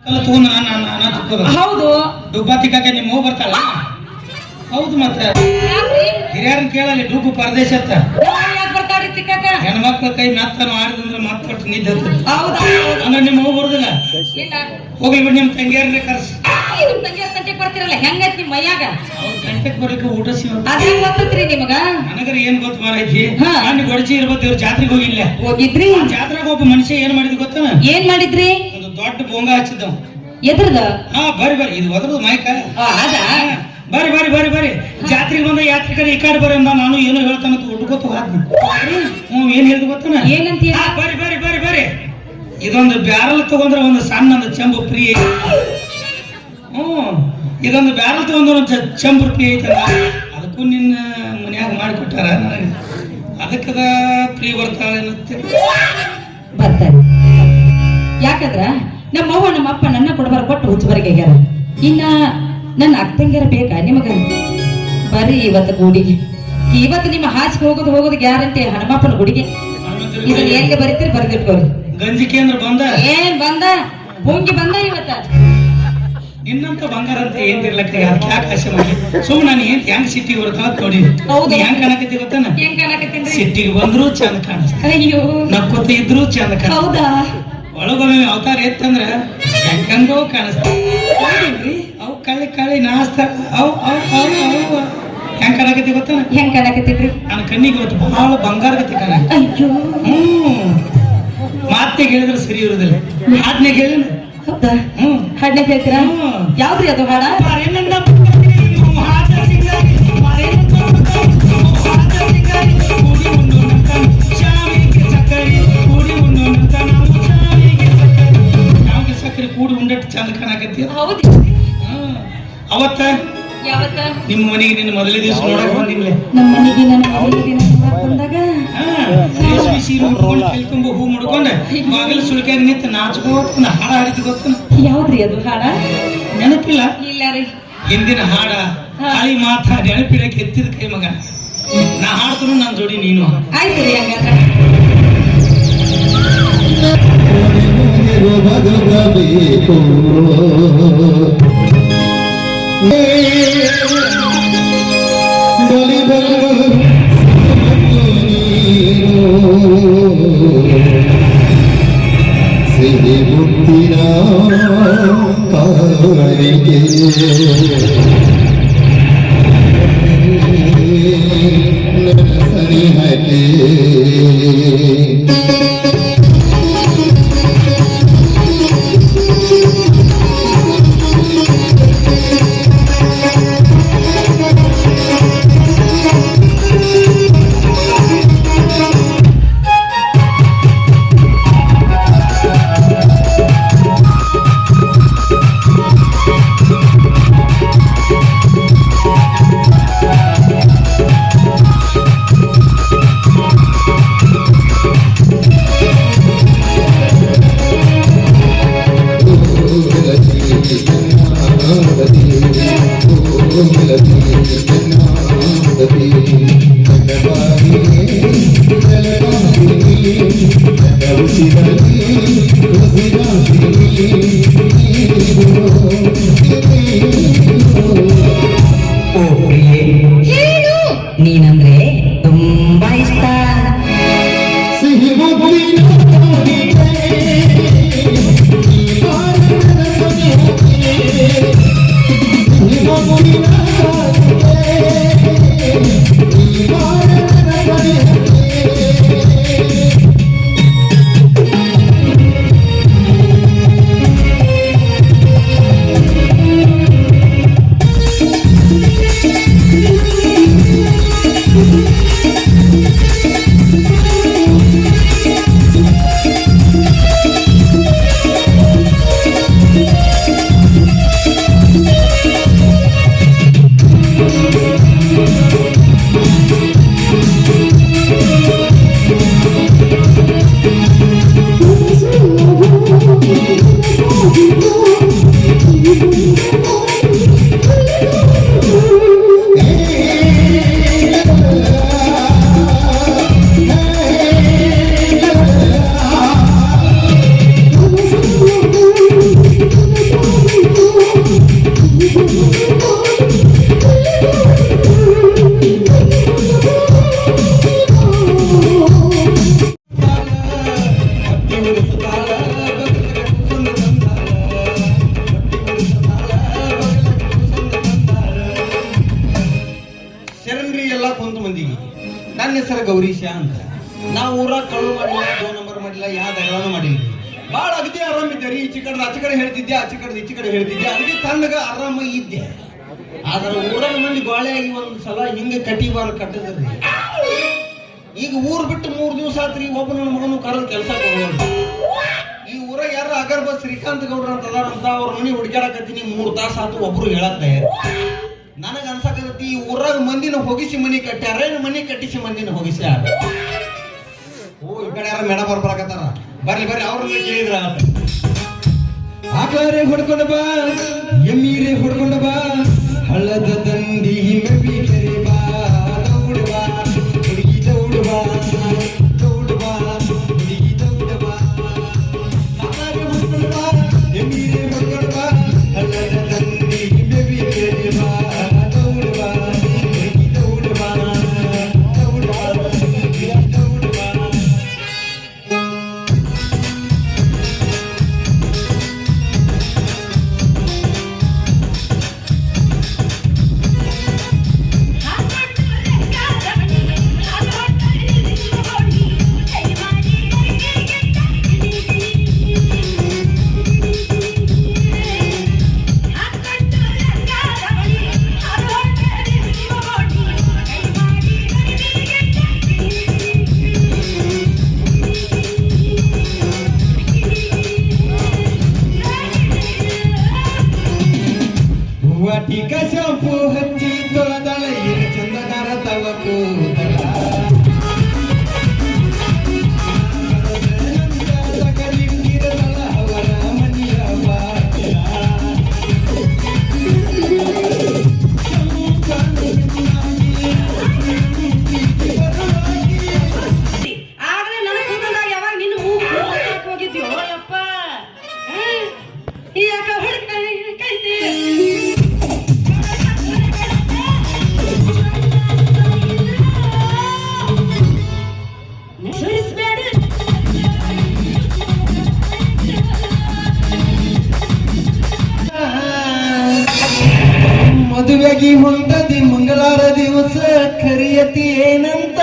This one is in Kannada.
ತಗೊಂಡು ನಾನು ಹೌದು ಡುಬ್ಬ ತಿಕ್ಕಕ್ಕೆ ನಿಮ್ಮ ಹೋಗಿ ಬರ್ತಾಳ. ಹೌದು ಮತ್ತೆ ಹಿರಿಯರನ್ನ ಕೇಳಲ್ಲಿ ಡುಬ್ಬು ಪರದೇಶ ಅಂತ ಬರ್ತಾವ್ರಿ ತಿಕ್ಕಕ. ಹೆಣ್ಮಕ್ಳ ಕೈ ಮೆತ್ತನ ಆಡಿದಂದ್ರೆ ಮತ್ತೆ ಕೊಟ್ಟು ನಿದ್ದೆ ಹೌದಾ ಅಂದ್ರೆ ನಿಮ್ಮ ಹೋಗಿ ಬರುದಿಲ್ಲ. ಹೋಗ್ಲಿ ಬಿಡಿ ನಿಮ್ ತಂಗಿಯರನ್ನೇ ಕರ್ಸಿ. ನಿಮ್ ತಂಗಿಯರ್ ತಂಟೆಗೆ ಬರ್ತಿರಲ್ಲ ಹೆಂಗೈತಿ ನಿಮ್ ಮೈಯಾಗ? ಅವ್ರ ತಂಟೆಗೆ ಬರಕ್ಕೆ ಊಟ ಸಿಗ ಅದೇ ಗೊತ್ತತ್ರಿ ನಿಮಗ? ನನಗರ ಏನ್ ಗೊತ್ತು ಮಾರೈತಿ. ನಾನು ಗೊಡಚಿ ಇರ್ಬೋದು ಇವ್ರ ಜಾತ್ರೆಗೆ ಹೋಗಿಲ್ಲ. ಹೋಗಿದ್ರಿ? ಜಾತ್ರೆಗೆ ಒಬ್ಬ ಮನುಷ್ಯ ಏನ್ ಮಾಡಿದ್ ಗೊತ್ತ? ಏನ್ ಮಾಡಿದ್ರಿ? ಒಂದು ದೊಡ್ಡ ಬೊಂಗ ಹಚ್ಚಿದ್ದ. ಎದ್ರದ? ಹಾ ಬರ್ರಿ ಇದು ಒದ್ರದು ಮೈಕ. ಬರ್ರಿ ಜಾತ್ರೆಗೆ ಬಂದ ಯಾತ್ರಿಕರ ಈ ಕಡೆ ಬರ್ರಿ ಅಂದ. ನಾನು ಏನೋ ಹೇಳ್ತಾನ ಉಟ್ಕೋತ ಏನ್ ಹೇಳಿದ್ ಗೊತ್ತನ? ಏನಂತ? ಬರ್ರಿ ಇದೊಂದು ಬ್ಯಾರಲ್ ತಗೊಂಡ್ರೆ ಒಂದು ಸಣ್ಣ ಒಂದು ಚೆಂಬು ಫ್ರೀ. ಇದೊಂದು ಬ್ಯಾರಲ್ ತಗೊಂಡ್ರೆ ಒಂದು ಚೆಂಬು ಫ್ರೀ ಐತಲ್ಲ. ಅದಕ್ಕೂ ನಿನ್ನ ಮನ್ಯಾಗ ಮಾಡಿಕೊಟ್ಟಾರ ನನಗೆ. ಅದಕ್ಕದ ಫ್ರೀ ಬರ್ತಾಳೆ ಬರ್ತಾರೆ. ಯಾಕಂದ್ರ ನಮ್ಮವ್ವ ನಮ್ಮಪ್ಪ ನನ್ನ ಕೊಡಬಾರ ಕೊಟ್ಟು ಹುಚ್ಚಬರಿಗೆ ಆಗ್ಯಾರ. ಇನ್ನ ನನ್ನ ಅಕ್ಕಂಗ್ಯಾರ ಬೇಕಾ ನಿಮಗ? ಬರ್ರಿ ಇವತ್ತು ಗುಡಿಗೆ. ಇವತ್ತು ನಿಮ್ಮ ಹಾಸಿಗೆ ಹೋಗೋದು ಗ್ಯಾರಂಟಿ ಹನುಮಪ್ಪನ ಗುಡಿಗೆ. ಇದನ್ನ ಏನ್ಗೆ ಬರೀತೀರಿ ಬರೆದಿಟ್ಕೋರಿ. ಗಂಜಿ ಕೇಂದ್ರ ಬಂದ ಏನ್ ಬಂದ? ಪುಂಗಿ ಬಂದ ಇವತ್ತ. ನಿನ್ನಂತ ಬಂಗಾರ ಅಂತ ಏನ್ ಇರ್ಲಕ್ಕ ಯಾಕೆ ಆಸೆ ಮಾಡಿ ಸುಮ್ಮನೆ ನಾನು ಏನ್ ಹೆಂಗ್ ಸಿಟ್ಟಿಗೆ ಬರ್ತಾವ ನೋಡಿ. ಹೆಂಗ್ ಕಾಣಕತ್ತಿ ಗೊತ್ತಾನ? ಹೆಂಗ್ ಕಾಣಕತ್ತೀನಿ? ಸಿಟ್ಟಿಗೆ ಬಂದ್ರು ಚಂದ ಕಾಣಿಸ್ತ. ಅಯ್ಯೋ ನಕ್ಕೋತ ಇದ್ರು ಚಂದ ಕಾಣ. ಹೌದಾ? ಒಳಗೊಮ್ಮೆ ಅವತಾರ ಎತ್ತಂದ್ರ ಹೆಂಗೋ ಕಾಣಿಸ್ತಾವ. ಅವು ಕಳ್ಳಿ ನಾಸ್ತಾವ. ಅವ್ ಹೆಂಗ್ ಕಾಣಕತ್ತಿ ಗೊತ್ತಾನ? ಹೆಂಗ್ ಕಾಣಕತ್ತಿದ್ರಿ? ನನ್ನ ಕಣ್ಣಿಗೆ ಇವತ್ತು ಬಹಳ ಬಂಗಾರ ಗತಿ ಕಾಣ. ಅಯ್ಯೋ ಮಾತ್ನಾಗ ಹೇಳಿದ್ರೆ ಸರಿ ಇರುದಿಲ್ಲ. ಹಾಡ್ನಾಗ ಹೇಳ. ಹೌದಾ? ಹಾಡ್ನಾಗ ಹೇಳ್ತೀರಾ? ಯಾವ್ದ್ರಿ ಅದು ಹಾಡ? ಸಕ್ಕರೆ ಕೂಡಿ ಉಂಡಟ್ಟು ಚಂದ ಕಾಣಕತ್ತಿ. ಅವತ್ತ ನಿಮ್ಮ ಮನೆಗೆ ನಿನ್ನ ಮೊದಲೇ ದಿವಸ ನೋಡಕ್ ಬಂದಿಲ್ಲ. ನಮ್ಮ ಮನೆಗೆ ನನ್ನ ಮೊದಲನೇ ದಿನ ನೋಡಕ್ ಬಂದಾಗ ತುಂಬ ಹೂ ಮುಡ್ಕೊಂಡ ಬಾಗಿಲು ಸುಳ್ಕ್ಯಾಗ ನಿಂತ ನಾಚ್ಕೋತ ಹಾಡ ಹಾಡಿದ್ ಗೊತ್ತ? ಯಾವ್ದ್ರಿ ಅದು ಹಾಡ? ನೆನಪಿಲ್ಲ? ಇಲ್ಲ ರೀ. ಹಿಂದಿನ ಹಾಡ ಹಳಿ ಮಾತ ನೆನಪಿಡಕ್ಕೆ ಎತ್ತಿದ ಕೈ ಮಗ. ನಾ ಹಾಡ್ತನು ನನ್ನ ಜೋಡಿ ನೀನು. ಆಯ್ತು ರೀ ಹಂಗಾದ್ರೆ. ಸಿಹಿ ಮುತ್ತಿನ ಕಾಣಿಕೆ ಸನಿಹಕ್ಕೆ ನೀನಂದ್ರೆ ತುಂಬಾ ಇಷ್ಟ. ಸಿಹಿ ಮುತ್ತಿನ ಹೆಸರು ಗೌರೀಶ ಅಂತ. ನಾವು ಊರಾಗ ಕಳು ಮಾಡಿಲ್ಲ, 2 ನಂಬರ್ ಮಾಡಿಲ್ಲ, ಯಾವ ದಗಡನೂ ಮಾಡಿಲ್ಲ. ಭಾಳ ಅಗದಿ ಆರಾಮಿದ್ದೆ. ಈಚೆ ಕಡೆ ಆಚೆ ಕಡೆ ಹೇಳ್ತಿದ್ದೆ, ಆಚೆ ಕಡೆ ಈಚೆ ಕಡೆ ಹೇಳ್ತಿದ್ದೆ. ಅದಕ್ಕೆ ತಣ್ಣಗ ಆರಾಮ ಇದ್ದೆ. ಆದ್ರೆ ಊರಾಗ ಮಂದಿ ಗೋಳೆಯಾಗಿ ಒಂದು ಸಲ ಹಿಂಗೆ ಕಟ್ಟಿಬಾರ ಕಟ್ಟದ್ರಿ. ಈಗ ಊರ್ ಬಿಟ್ಟು 3 ದಿವಸ ಆತ್ರಿ. ಒಬ್ಬ ನನ್ನ ಮಗನು ಕರೆದು ಕೆಲಸ ಕೊಡೋದು. ಈ ಊರಾಗ ಯಾರು ಅಗರ್ಬ ಶ್ರೀಕಾಂತ್ ಗೌಡ್ರ ಅಂತ ಅದಾರಂತ, ಅವ್ರ ಮನೆ ಹುಡುಕ್ಯಾಡಕತ್ತೀನಿ. 3 ತಾಸು ಆತು, ಒಬ್ರು ಹೇಳಕ್ ತಯಾರಿ. ನನಗೆ ಅನ್ಸಕತ್ತಿ ಈ ಊರಾಗ ಮಂದಿನ ಹೋಗಿಸಿ ಮನಿ ಕಟ್ಟ್ಯಾರ, ಮನಿ ಕಟ್ಟಿಸಿ ಮಂದಿನ ಹೋಗಿಸ್ಯಾರ. ಓ ಈ ಕಡೆ ಯಾರ ಮೇಡ ಬರ್ಬರಾಕತ್ತಾರ. ಬರ್ಲಿ ಬರ್ರಿ, ಅವ್ರನ್ನ ಕೇಳಿದ್ರ ಆಕಳರೆ ಹೊಡ್ಕೊಂಡು ಬಾ, ಎಮ್ಮೀರೆ ಹೊಡ್ಕೊಂಡು ಬಾ, ಹಳ್ಳದ ದಂಡಿ ಮೆವಿ ಕೆರೆ ಬಾ, ದೌಡ್ ಬಾ ಹುಡುಗಿ ದೌಡ್ ಬಾ, ದೌಡ್ ಬಾ ಹುಡುಗಿ ದೌಡ್ ಬಾ. ಆಕಳರೆ ಹೊಡ್ಕೊಂಡು ಬಾ, ಎಮ್ಮೀರೆ ಹೊಡ್ಕೊಂಡು ಬಾ, ಹಳ್ಳದ ದಂಡಿ ಮೆವಿ ಕೆರೆ ಬಾ, ದೌಡ್ ಬಾ ಹುಡುಗಿ ದೌಡ್ ಬಾ, ದೌಡ್ ಬಾ ಹುಡುಗಿ ದೌಡ್ ಬಾ. ವಾಟಿಕ ಶಾಂಪು ಹಚ್ಚಿ ತೊಳೆದಳ ಏನು ಚಂದಗಾರ ತವ ಕೂದಲ. ತಗಲಿಂಗಿರದಳ ಅವರ ಮನೆಯ ಬಾಗಿಲ. ಆದ್ರೆ ನನ್ನ ಕೂದಲಾಗ ಯಾವಾಗ ನಿನ್ನ ಹೋಗಿದ್ಯೋ ಯಪ್ಪ, ಯಾಕ ಹೊಡ್ಕೈತಿ ಮದುವೆಗೆ ಹೊಂಟದಿ ಮಂಗಳಾರ ದಿವಸ ಕರಿಯತಿ ಏನಂತ